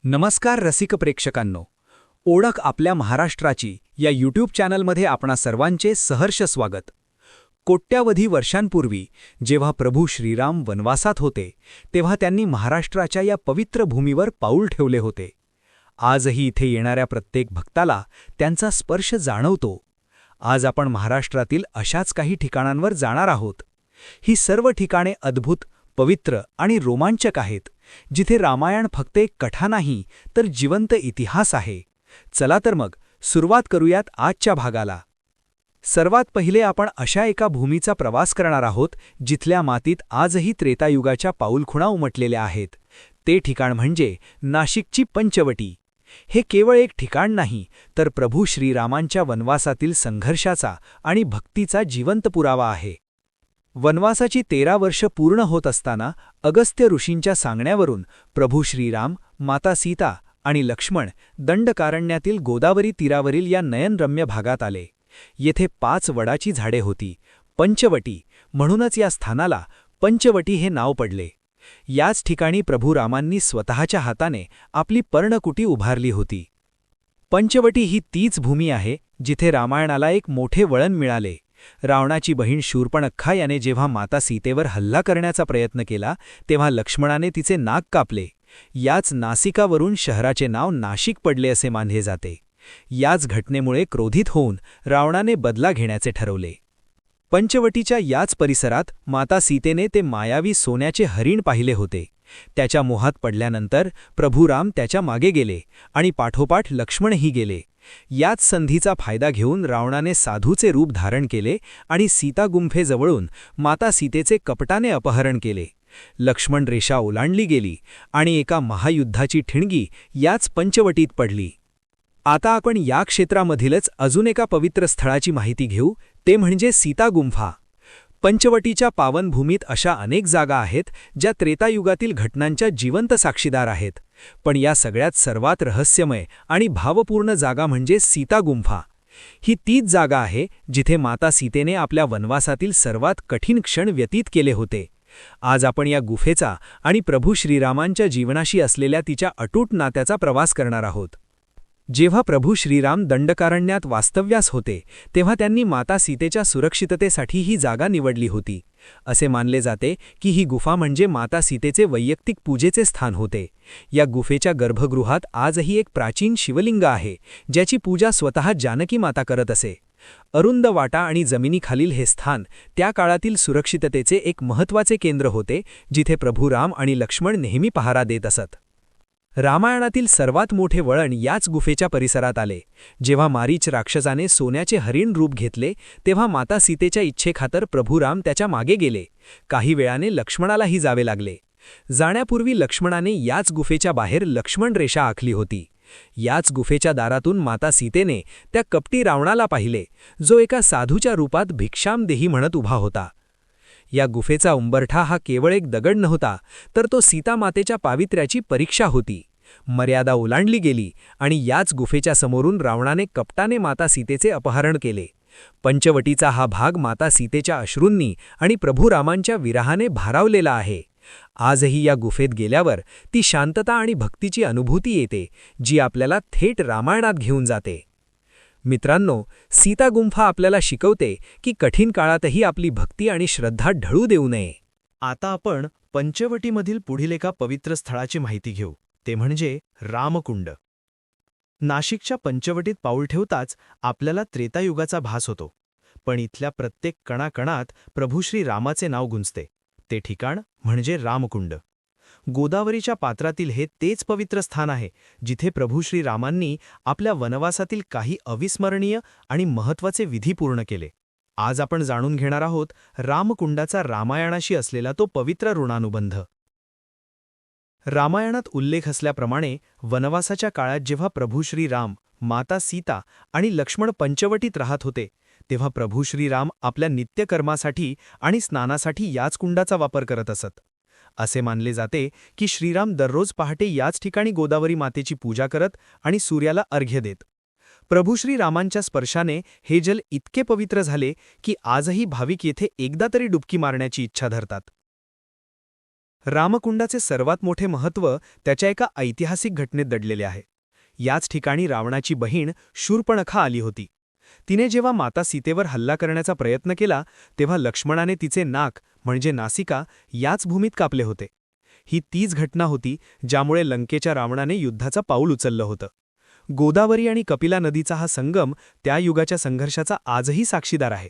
नमस्कार रसिक प्रेक्षकांनो. ओळख आपल्या महाराष्ट्राची या यूट्यूब चॅनलमध्ये आपणा सर्वांचे सहर्ष स्वागत. कोट्यावधी वर्षांपूर्वी जेव्हा प्रभू श्रीराम वनवासात होते तेव्हा त्यांनी महाराष्ट्राच्या या पवित्र भूमीवर पाऊल ठेवले होते. आजही इथे येणाऱ्या प्रत्येक भक्ताला त्यांचा स्पर्श जाणवतो. आज आपण महाराष्ट्रातील अशाच काही ठिकाणांवर जाणार आहोत. ही सर्व ठिकाणे अद्भुत, पवित्र आणि रोमांचक आहेत, जिथे रामायण फक्त एक कथा नाही तर जिवंत इतिहास आहे. चला तर मग सुरुवात करूयात आजच्या भागाला. सर्वात पहिले आपण अशा एका भूमीचा प्रवास करणार आहोत जिथल्या मातीत आजही त्रेतायुगाच्या पाऊलखुणा उमटलेल्या आहेत. ते ठिकाण म्हणजे नाशिकची पंचवटी. हे केवळ एक ठिकाण नाही तर प्रभू श्रीरामांच्या वनवासातील संघर्षाचा आणि भक्तीचा जिवंत पुरावा आहे. वनवासाची 13 वर्ष पूर्ण होत असताना अगस्त्य ऋषींच्या सांगण्यावरून प्रभू श्रीराम, माता सीता आणि लक्ष्मण दंडकारण्यातील गोदावरी तीरावरील या नयनरम्य भागात आले. येथे 5 वडाची झाडे होती. पंचवटी म्हणूनच या स्थानाला पंचवटी हे नाव पडले. याच ठिकाणी प्रभू रामांनी स्वतःच्या हाताने आपली पर्णकुटी उभारली होती. पंचवटी ही तीच भूमी आहे जिथे रामायणाला एक मोठे वळण मिळाले. रावणाची बहीण शूर्पणखा याने जेव्हा माता सीतेवर हल्ला करण्याचा प्रयत्न केला तेव्हा लक्ष्मणाने तिचे नाक कापले. याच नासिकावरून शहराचे नाव नाशिक पडले असे मानले जाते. याच घटनेमुळे क्रोधित होऊन रावणाने बदला घेण्याचे ठरवले. पंचवटीच्या याच परिसरात माता सीतेने ते मायावी सोन्याचे हरिण पाहिले होते. त्याच्या मोहात पडल्यानंतर प्रभू राम त्याच्या मागे गेले आणि पाठोपाठ लक्ष्मणही गेले. याच संधीचा फायदा घेऊन रावणाने साधूचे रूप धारण केले आणि सीता गुंफेजवळून माता सीतेचे कपटाने अपहरण केले. लक्ष्मण रेषा ओलांडली गेली आणि एका महायुद्धाची ठिणगी याच पंचवटीत पडली. आता आपण या क्षेत्रामधीलच अजून एका पवित्र स्थळाची माहिती घेऊ, ते म्हणजे सीता गुंफा. पंचवटीच्या पावनभूमीत अशा अनेक जागा आहेत ज्या त्रेतायुगातील घटनांच्या जिवंत साक्षीदार आहेत. पण या सगळ्यात सर्वात रहस्यमय आणि भावपूर्ण जागा म्हणजे सीता गुंफा. ही तीच जागा आहे जिथे माता सीतेने आपल्या वनवासातील सर्वात कठीण क्षण व्यतीत केले होते. आज आपण या गुफेचा आणि प्रभू श्रीरामांच्या जीवनाशी असलेल्या तिच्या अटूट नात्याचा प्रवास करणार आहोत. जेव्हा प्रभू श्रीराम दंडकारण्यात वास्तव्यास होते तेव्हा त्यांनी माता सीतेच्या सुरक्षिततेसाठी ही जागा निवडली होती. असे मानले जाते की ही गुफा म्हणजे माता सीतेचे वैयक्तिक पूजेचे स्थान होते. या गुफेच्या गर्भगृहात आजही एक प्राचीन शिवलिंग आहे, ज्याची पूजा स्वतः जानकी माता करत असे. अरुंद वाटा आणि जमिनीखालील हे स्थान त्या काळातील सुरक्षिततेचे एक महत्त्वाचे केंद्र होते, जिथे प्रभू राम आणि लक्ष्मण नेहमी पहारा देत असत. रामायणातील सर्वात मोठे वळण याच गुफेच्या परिसरात आले. जेव्हा मारीच राक्षसाने सोन्याचे हरिण रूप घेतले तेव्हा माता सीतेच्या इच्छेखातर प्रभू राम त्याच्या मागे गेले. काही वेळाने लक्ष्मणालाही जावे लागले. जाण्यापूर्वी लक्ष्मणाने याच गुफेच्या बाहेर लक्ष्मण रेषा आखली होती. याच गुफेच्या दारातून माता सीतेने त्या कपटी रावणाला पाहिले, जो एका साधूच्या रूपात भिक्षाम देही म्हणत उभा होता. या गुफेचा उंबरठा हा केवळ एक दगड नव्हता, तर तो सीतामातेच्या पावित्र्याची परीक्षा होती. मर्यादा ओलांडली गेली आणि याच गुफेच्या समोरून रावणाने कपटाने माता सीतेचे अपहरण केले. पंचवटीचा हा भाग माता सीतेच्या अश्रूंनी आणि प्रभू रामांच्या विरहाने भारावलेला आहे. आजही या गुफेत गेल्यावर ती शांतता आणि भक्तीची अनुभूती येते, जी आपल्याला थेट रामायणात घेऊन जाते. मित्रांनो, सीता गुंफा आपल्याला शिकवते की कठीण काळातही आपली भक्ती आणि श्रद्धा ढळू देऊ नये. आता आपण पंचवटीमधील पुढील एका पवित्र स्थळाची माहिती घेऊ, ते म्हणजे रामकुंड. नाशिकच्या पंचवटीत पाऊल ठेवताच आपल्याला त्रेतायुगाचा भास होतो. पण इथल्या प्रत्येक कणाकणात प्रभू श्री रामाचे नाव गुंजते. ते ठिकाण म्हणजे रामकुंड. गोदावरीच्या पात्रातील हे तेच पवित्र स्थान आहे जिथे प्रभू श्रीरामांनी आपल्या वनवासातील काही अविस्मरणीय आणि महत्त्वाचे विधी पूर्ण केले. आज आपण जाणून घेणार आहोत रामकुंडाचा रामायणाशी असलेला तो पवित्र ऋणानुबंध. रामायणात उल्लेख असल्याप्रमाणे वनवासाच्या काळात जेव्हा प्रभू श्रीराम, माता सीता आणि लक्ष्मण पंचवटीत राहत होते तेव्हा प्रभू श्रीराम आपल्या नित्यकर्मासाठी आणि स्नानासाठी याच कुंडाचा वापर करत असत. असे मानले जाते की श्रीराम दररोज पहाटे याच ठिकाणी गोदावरी मातेची पूजा करत आणि सूर्याला अर्घ्य देत. प्रभू श्रीरामांच्या स्पर्शाने हे जल इतके पवित्र झाले की आजही भाविक येथे एकदा तरी डुबकी मारण्याची इच्छा धरतात. रामकुंडाचे सर्वात मोठे महत्त्व त्याच्या एका ऐतिहासिक घटनेत दडलेले आहे. याच ठिकाणी रावणाची बहीण शूर्पणखा आली होती. तिने जेव्हा माता सीतेवर हल्ला करण्याचा प्रयत्न केला तेव्हा लक्ष्मणाने तिचे नाक म्हणजे नासिका याच भूमीत कापले होते. ही तीच घटना होती ज्यामुळे लंकेच्या रावणाने युद्धाचा पाऊल उचललं होतं. गोदावरी आणि कपिला नदीचा हा संगम त्या युगाच्या संघर्षाचा आजही साक्षीदार आहे.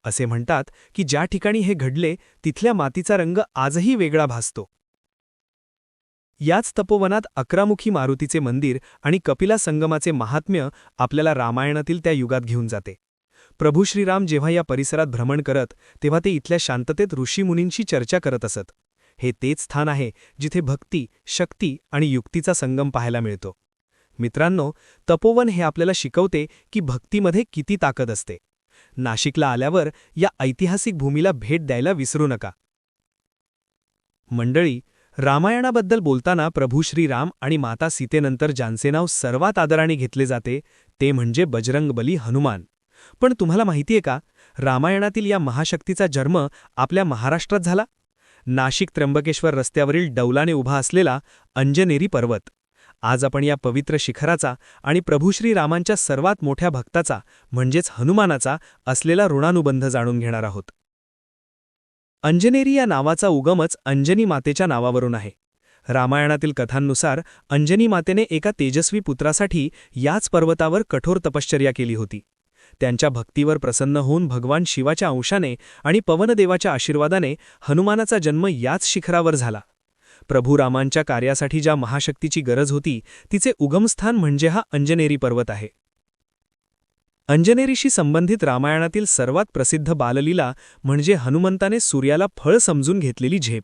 असे म्हणतात की ज्या ठिकाणी हे घडले तिथल्या मातीचा रंग आजही वेगळा भासतो. याच तपोवनात 11मुखी मारुतीचे मंदिर आणि कपिला संगमाचे महात्म्य आपल्याला रामायणातील त्या युगात घेऊन जाते. प्रभू श्रीराम जेव्हा या परिसरात भ्रमण करत तेव्हा ते इथल्या शांततेत ऋषीमुनींशी चर्चा करत असत. हे तेच स्थान आहे जिथे भक्ती, शक्ती आणि युक्तीचा संगम पाहायला मिळतो. मित्रांनो, तपोवन हे आपल्याला शिकवते की भक्तीमध्ये किती ताकद असते. नाशिकला आल्यावर या ऐतिहासिक भूमीला भेट द्यायला विसरू नका. मंडळी, रामायणाबद्दल बोलताना प्रभू श्रीराम आणि माता सीतेनंतर ज्यांचे नाव सर्वात आदराने घेतले जाते ते म्हणजे बजरंगबली हनुमान. पण तुम्हाला माहितीये का, रामायणातील या महाशक्तीचा जन्म आपल्या महाराष्ट्रात झाला. नाशिक त्र्यंबकेश्वर रस्त्यावरील डौलाने उभा असलेला अंजनेरी पर्वत. आज आपण या पवित्र शिखराचा आणि प्रभू श्रीरामांच्या सर्वात मोठ्या भक्ताचा म्हणजेच हनुमानाचा असलेला ऋणानुबंध जाणून घेणार आहोत. अंजनेरी या नावाचा उगमच अंजनी मातेच्या नावावरून आहे. रामायणातील कथांनुसार अंजनी मातेने एका तेजस्वी पुत्रासाठी याच पर्वतावर कठोर तपश्चर्या केली होती. त्यांच्या भक्तीवर प्रसन्न होऊन भगवान शिवाच्या अंशाने आणि पवनदेवाच्या आशीर्वादाने हनुमानाचा जन्म याच शिखरावर झाला. प्रभू रामांच्या कार्यासाठी ज्या महाशक्तीची गरज होती तिचे उगमस्थान म्हणजे हा अंजनेरी पर्वत आहे. अंजनेरीशी संबंधित रामायणातील सर्वात प्रसिद्ध बाललीला म्हणजे हनुमंताने सूर्याला फळ समजून घेतलेली झेप.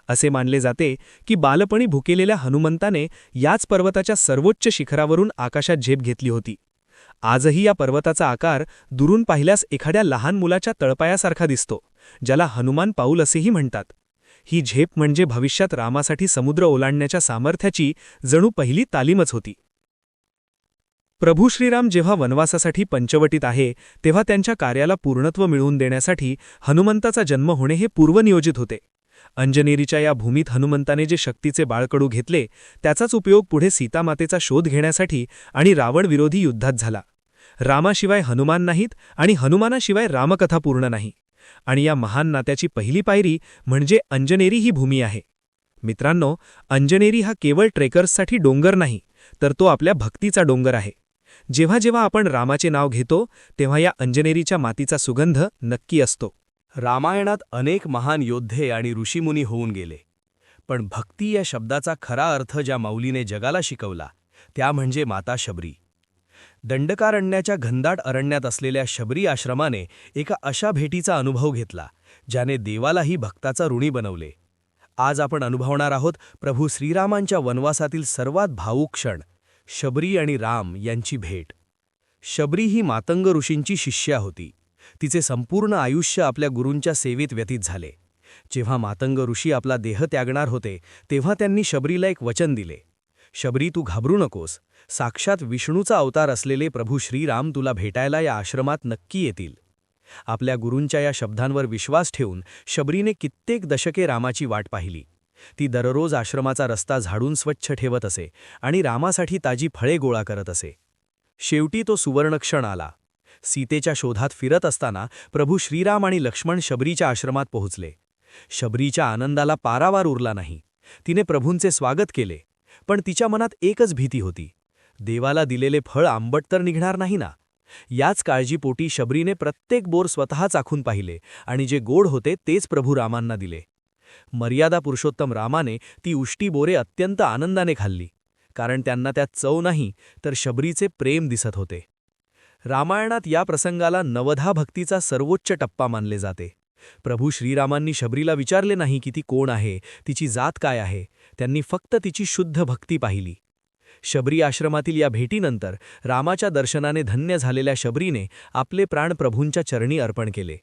असे मानले जाते की बालपणी भुकेलेल्या हनुमंताने याच पर्वताच्या सर्वोच्च शिखरावरून आकाशात झेप घेतली होती. आजही या पर्वताचा आकार दुरून पाहिल्यास एखाद्या लहान मुलाच्या तळपायासारखा दिसतो, ज्याला हनुमान पाऊल असेही म्हणतात. ही झेप म्हणजे भविष्यात रामासाठी समुद्र ओलांडण्याच्या सामर्थ्याची जणू पहिली तालीमच होती. प्रभू श्रीराम जेव्हा वनवासासाठी पंचवटीत आहे तेव्हा त्यांच्या कार्याला पूर्णत्व मिळवून देण्यासाठी हनुमंताचा जन्म होणे हे पूर्वनियोजित होते. अंजनेरीच्या या भूमीत हनुमंताने जे शक्तीचे बाळकडू घेतले त्याचाच उपयोग पुढे सीतामातेचा शोध घेण्यासाठी आणि रावणविरोधी युद्धात झाला. रामाशिवाय हनुमान नाहीत आणि हनुमानाशिवाय रामकथा पूर्ण नाही. आणि या महान नात्याची पहिली पायरी म्हणजे अंजनेरी ही भूमी आहे. मित्रांनो, अंजनेरी हा केवळ ट्रेकर्ससाठी डोंगर नाही, तर तो आपल्या भक्तीचा डोंगर आहे. जेव्हा जेव्हा आपण रामाचे नाव घेतो तेव्हा या अंजनेरीच्या मातीचा सुगंध नक्की असतो. रामायणात अनेक महान योद्धे आणि ऋषीमुनी होऊन गेले, पण भक्ती या शब्दाचा खरा अर्थ ज्या माऊलीने जगाला शिकवला त्या म्हणजे माता शबरी. दंडकारण्याच्या घनदाट अरण्यात असलेल्या शबरी आश्रमाने एका अशा भेटीचा अनुभव घेतला ज्याने देवालाही भक्ताचा ऋणी बनवले. आज आपण अनुभवणार आहोत प्रभू श्रीरामांच्या वनवासातील सर्वात भावूक क्षण, शबरी आणि राम यांची भेट. शबरी ही मातंग ऋषींची शिष्या होती. तिचे संपूर्ण आयुष्य आपल्या गुरूंच्या सेवेत व्यतीत झाले. जेव्हा मातंग ऋषी आपला देह त्यागणार होते तेव्हा त्यांनी शबरीला एक वचन दिले, शबरी, तू घाबरू नकोस. साक्षात विष्णूचा अवतार असलेले प्रभू श्रीराम तुला भेटायला या आश्रमात नक्की येतील. आपल्या गुरूंच्या या शब्दांवर विश्वास ठेवून शबरीने कित्येक दशके रामाची वाट पाहिली. ती दररोज आश्रमाचा रस्ता झाडून स्वच्छ ठेवत असे आणि रामासाठी ताजी फळे गोळा करत असे. शेवटी तो सुवर्णक्षण आला. सीतेच्या शोधात फिरत असताना प्रभू श्रीराम आणि लक्ष्मण शबरीच्या आश्रमात पोहोचले. शबरीच्या आनंदाला पारावार उरला नाही. तिने प्रभूंचे स्वागत केले, पण तिच्या मनात एकच भीती होती, देवाला दिलेले फळ आंबट तर निघणार नाही ना. याच काळजीपोटी शबरीने प्रत्येक बोर स्वतः चाखून पाहिले आणि जे गोड होते तेच प्रभू रामांना दिले. मर्यादा पुरुषोत्तम रामाने ती उष्टी बोरे अत्यंत आनंदाने खाल्ली, कारण त्यांना त्यात चव नाही तर शबरीचे प्रेम दिसत होते. रामायणात या प्रसंगाला नवधा भक्तीचा सर्वोच्च टप्पा मानले जाते. प्रभू श्रीरामांनी शबरीला विचारले नाही की ती कोण आहे, तिची जात काय आहे. त्यांनी फक्त तिची शुद्ध भक्ती पाहिली. शबरी आश्रमातील या भेटीनंतर रामाच्या दर्शनाने धन्य झालेल्या शबरीने आपले प्राण प्रभूंच्या चरणी अर्पण केले.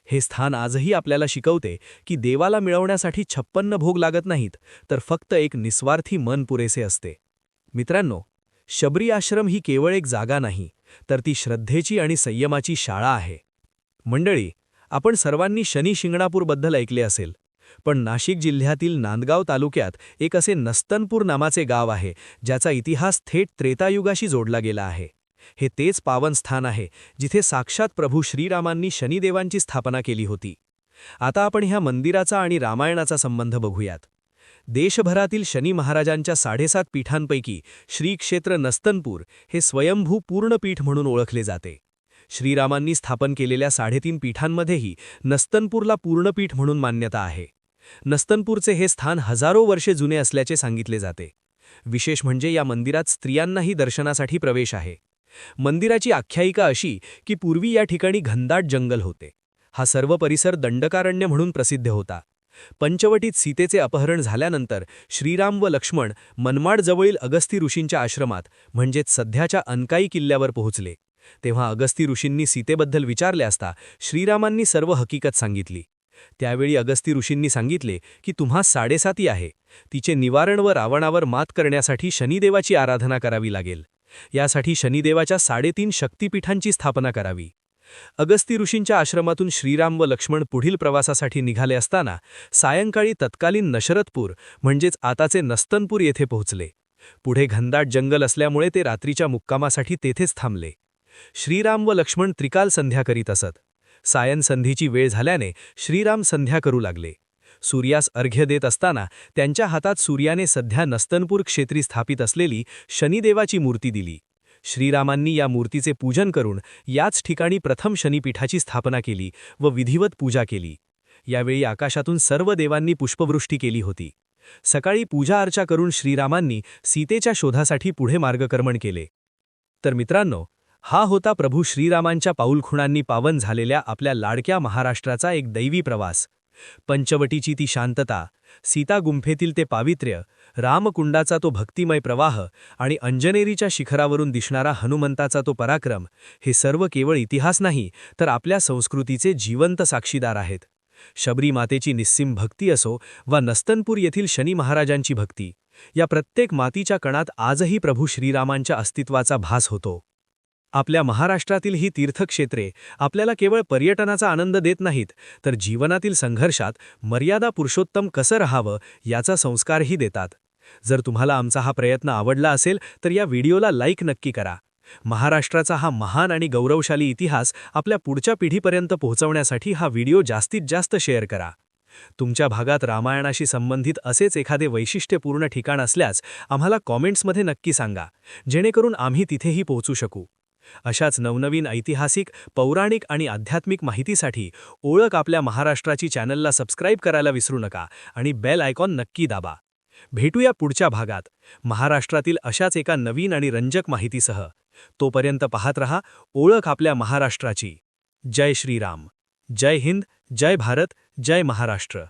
हे स्थान आजही आपल्याला शिकवते की देवाला मिळवण्यासाठी 56 भोग लागत नाहीत, तर फक्त एक निस्वार्थी मन पुरेसे असते. मित्रांनो, शबरी आश्रम ही केवळ एक जागा नाही, तर ती श्रद्धेची आणि संयमाची शाळा आहे. मंडळी, आपण सर्वांनी शनी शिंगणापूरबद्दल ऐकले असेल. पण नाशिक जिल्ह्यातील नांदगाव तालुक्यात एक असे नस्तनपूर नावाचे गाव आहे ज्याचा इतिहास थेट त्रेतायुगाशी जोडला गेला आहे. हे तेच पावन स्थान आहे जिथे साक्षात प्रभू श्रीरामांनी शनिदेवांची स्थापना केली होती. आता आपण ह्या मंदिराचा आणि रामायणाचा संबंध बघूयात. देशभरातील शनी महाराजांच्या 7.5 पीठांपैकी श्री क्षेत्र नस्तनपूर हे स्वयंभू पूर्णपीठ म्हणून ओळखले जाते. श्रीरामांनी स्थापन केलेल्या 3.5 पीठांमध्येही नस्तनपूरला पूर्णपीठ म्हणून मान्यता आहे. नस्तनपूरचे हे स्थान हजारो वर्षे जुने असल्याचे सांगितले जाते. विशेष म्हणजे या मंदिरात स्त्रियांनाही दर्शनासाठी प्रवेश आहे. मंदिराची आख्यायिका अशी की पूर्वी या ठिकाणी घनदाट जंगल होते. हा सर्व परिसर दंडकारण्य म्हणून प्रसिद्ध होता. पंचवटीत सीतेचे अपहरण झाल्यानंतर श्रीराम व लक्ष्मण मनमाडजवळील अगस्ती ऋषींच्या आश्रमात म्हणजेच सध्याच्या अनकाई किल्ल्यावर पोहोचले. तेव्हा अगस्ती ऋषींनी सीतेबद्दल विचारले असता श्रीरामांनी सर्व हकीकत सांगितली. त्यावेळी अगस्ती ऋषींनी सांगितले की तुम्हा 7.5 आहे. तिचे निवारण व रावणावर मात करण्यासाठी शनिदेवाची आराधना करावी लागेल. यासाठी शनिदेवाच्या 3.5 शक्तिपीठांची स्थापना करावी. अगस्ती ऋषींच्या आश्रमातून श्रीराम व लक्ष्मण पुढील प्रवासासाठी निघाले असताना सायंकाळी तत्कालीन नशरतपूर म्हणजेच आताचे नस्तनपूर येथे पोहोचले. पुढे घनदाट जंगल असल्यामुळे ते रात्रीच्या मुक्कामासाठी तेथेच थांबले. श्रीराम व लक्ष्मण त्रिकाल संध्या करीत असत. सायन संधीची वेळ झाल्याने श्रीराम संध्या करू लागले. सूर्यास अर्घ्य देत असताना त्यांच्या हातात सूर्याने सध्या नस्तनपूर क्षेत्री स्थापित असलेली शनिदेवाची मूर्ती दिली. श्रीरामांनी या मूर्तीचे पूजन करून याच ठिकाणी प्रथम शनिपीठाची स्थापना केली व विधिवत पूजा केली. यावेळी आकाशातून सर्व देवांनी पुष्पवृष्टी केली होती. सकाळी पूजा अर्चा करून श्रीरामांनी सीतेच्या शोधासाठी पुढे मार्गक्रमण केले. तर मित्रांनो, हा होता प्रभू श्रीरामांच्या पाऊलखुणांनी पावन झालेल्या आपल्या लाडक्या महाराष्ट्राचा एक दैवी प्रवास. पंचवटीची ती शांतता, सीता गुंफेतील ते पावित्र्य, रामकुंडाचा तो भक्तिमय प्रवाह आणि अंजनेरीच्या शिखरावरून दिसणारा हनुमंताचा तो पराक्रम, हे सर्व केवळ इतिहास नाही तर आपल्या संस्कृतीचे जिवंत साक्षीदार आहेत. शबरी मातेची निस्सीम भक्ती असो वा नस्तनपूर येथील शनी महाराजांची भक्ती, या प्रत्येक मातीच्या कणात आजही प्रभू श्रीरामांच्या अस्तित्वाचा भास होतो. आपल्या महाराष्ट्रातील ही तीर्थक्षेत्रे आपल्याला केवळ पर्यटनाचा आनंद देत नाहीत, तर जीवनातील संघर्षात मर्यादा पुरुषोत्तम कसं राहावं याचा संस्कारही देतात. जर तुम्हाला आमचा हा प्रयत्न आवडला असेल तर या व्हिडिओला लाईक नक्की करा. महाराष्ट्राचा हा महान आणि गौरवशाली इतिहास आपल्या पुढच्या पिढीपर्यंत पोहोचवण्यासाठी हा व्हिडिओ जास्तीत जास्त शेअर करा. तुमच्या भागात रामायणाशी संबंधित असेच एखादे वैशिष्ट्यपूर्ण ठिकाण असल्यास आम्हाला कॉमेंट्समध्ये नक्की सांगा, जेणेकरून आम्ही तिथेही पोहोचू शकू. अशाच नवनवीन ऐतिहासिक, पौराणिक आणि आध्यात्मिक माहितीसाठी ओळख आपल्या महाराष्ट्राची चॅनलला सबस्क्राईब करायला विसरू नका आणि बेल आयकॉन नक्की दाबा. भेटूया पुढच्या भागात महाराष्ट्रातील अशाच एका नवीन आणि रंजक माहितीसह. तोपर्यंत पाहत रहा ओळख आपल्या महाराष्ट्राची. जय श्रीराम, जय हिंद, जय भारत, जय महाराष्ट्र.